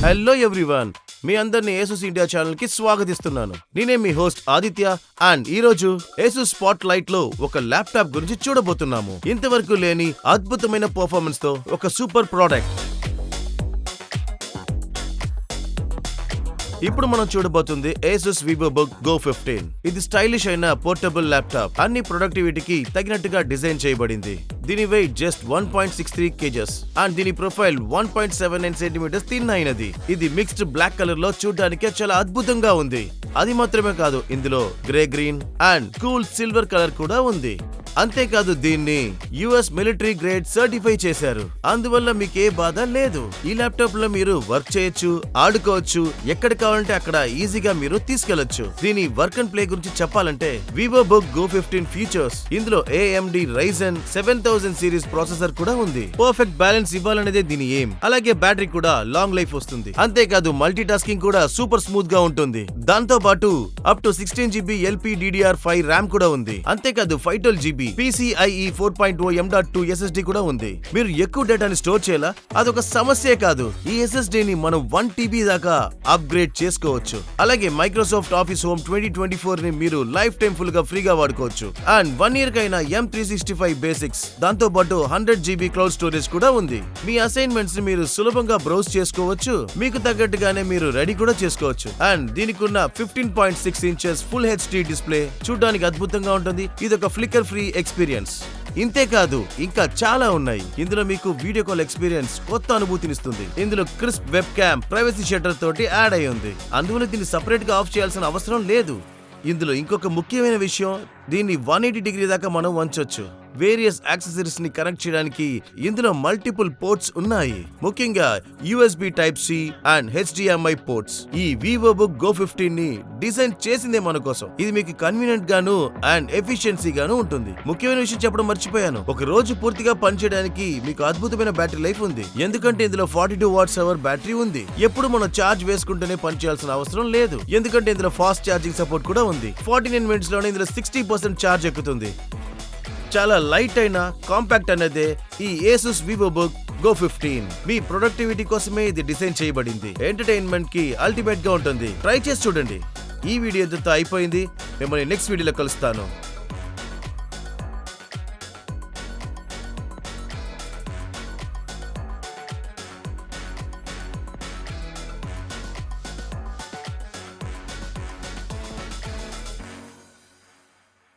Hello everyone, మీ అందరిని Asus India channel కి స్వాగతిస్తున్నాను. నేనే మీ హోస్ట్ ఆదిత్య అండ్ ఈ రోజు ఏసుస్ స్పాట్ లైట్ లో ఒక ల్యాప్టాప్ గురించి చూడబోతున్నాము. ఇంతవరకు లేని అద్భుతమైన పర్ఫార్మెన్స్ తో ఒక సూపర్ ప్రోడక్ట్. ఇప్పుడు మనం చూడబోతుంది Asus VivoBook Go 15. ఇది స్టైలిష్ అయిన పోర్టబుల్ ల్యాప్టాప్. అన్ని ప్రొడక్టివిటీకి తగినట్టుగా డిజైన్ చేయబడింది. దీని వెయిట్ జస్ట్ 1.63 kgs అండ్ దీని ప్రొఫైల్ 1.79 cm థిన్ అయినది. ఇది మిక్స్డ్ బ్లాక్ కలర్ లో చూడడానికి చాలా అద్భుతంగా ఉంది. అది మాత్రమే కాదు, ఇందులో grey green and cool silver colour కూడా ఉంది. అంతేకాదు, దీన్ని US మిలిటరీ గ్రేడ్ సర్టిఫై చేశారు. అందువల్ల మీకే బాధ లేదు. ఈ ల్యాప్టాప్ లో మీరు వర్క్ చేయొచ్చు, ఆడుకోవచ్చు, ఎక్కడ కావాలంటే అక్కడ ఈజీగా మీరు తీసుకెళ్లొచ్చు. దీని వర్క్ అండ్ ప్లే గురించి చెప్పాలంటే VivoBook Go 15 ఫీచర్స్. ఇందులో AMD Ryzen 7000 సిరీస్ ప్రాసెసర్ కూడా ఉంది. పర్ఫెక్ట్ బ్యాలెన్స్ ఇవ్వాలనేదే దీని ఎయిమ్. అలాగే బ్యాటరీ కూడా లాంగ్ లైఫ్ వస్తుంది. అంతేకాదు, మల్టీ టాస్కింగ్ కూడా సూపర్ స్మూత్ గా ఉంటుంది. దాంతో పాటు up to 16GB LPDDR5 RAM కూడా ఉంది. అంతేకాదు 512GB PCIe 4.0 M.2 SSD కూడా ఉంది. మీరు ఎక్కువ డేటాని స్టోర్ చేయాలా? అదొక సమస్యే కాదు. ఈ SSD ని మనం 1 TB దాకా అప్గ్రేడ్ చేసుకోవచ్చు. అలాగే మైక్రోసాఫ్ట్ ఆఫీస్ హోమ్ 2024 ని మీరు లైఫ్ టైం ఫుల్ గా ఫ్రీగా వాడుకోవచ్చు. అండ్ 1 year కైనా M365 బేసిక్స్, దాంతో పాటు 100GB క్లౌడ్ స్టోరేజ్ కూడా ఉంది. మీ అసైన్మెంట్స్ ని మీరు సులభంగా బ్రౌజ్ చేసుకోవచ్చు. మీకు తగ్గట్టుగానే మీరు రెడీ కూడా చేసుకోవచ్చు. అండ్ దీనికి ఉన్న 15.6 inches ఫుల్ HD డిస్ప్లే చూడడానికి అద్భుతంగా ఉంటుంది. ఇదొక ఫ్లికర్ ఫ్రీ ఎక్స్పీరియన్స్. ఇంతేకాదు, ఇంకా చాలా ఉన్నాయి. ఇందులో మీకు వీడియో కాల్ ఎక్స్పీరియన్స్ కొత్త అనుభూతినిస్తుంది. ఇందులో crisp web cam privacy shutter తోటి యాడ్ అయి ఉంది. అందువల్ల దీన్ని సపరేట్ గా ఆఫ్ చేయాల్సిన అవసరం లేదు. ఇందులో ఇంకొక ముఖ్యమైన విషయం, దీన్ని 180 డిగ్రీ దాకా మనం వంచొచ్చు. వేరియస్ యాక్సెసరీస్ ని కనెక్ట్ చేయడానికి ఇందులో మల్టిపుల్ పోర్ట్స్ ఉన్నాయి. ముఖ్యంగా USB Type-C and HDMI ports. ఈ VivoBook Go 15 ని డిజైన్ చేసిందే మన కోసం. ఇది మీకు కన్వీనియంట్ గాను అండ్ ఎఫిషియన్సీ గాను ఉంటుంది. ముఖ్యమైన విషయం చెప్పడం మర్చిపోయాను, ఒక రోజు పూర్తిగా పనిచేయడానికి మీకు అద్భుతమైన బ్యాటరీ లైఫ్ ఉంది. ఎందుకంటే ఇందులో 42 Wh బ్యాటరీ ఉంది. ఎప్పుడు మనం ఛార్జ్ వేసుకుంటూనే పనిచేయాల్సిన అవసరం లేదు. ఎందుకంటే ఇందులో ఫాస్ట్ ఛార్జింగ్ సపోర్ట్ కూడా ఉంది. 49 minutes లోనే ఇందులో 60% ఛార్జ్ ఎక్కుతుంది. చాలా లైట్ అయిన కాంపాక్ట్ అనేదే ఈ Asus VivoBook Go 15. మీ ప్రొడక్టివిటీ కోసమే ఇది డిజైన్ చేయబడింది. ఎంటర్టైన్మెంట్ కి అల్టిమేట్ గా ఉంటుంది. ట్రై చేసి చూడండి. ఈ వీడియో ఎంతో అయిపోయింది. మిమ్మల్ని నెక్స్ట్ వీడియోలో కలుస్తాను.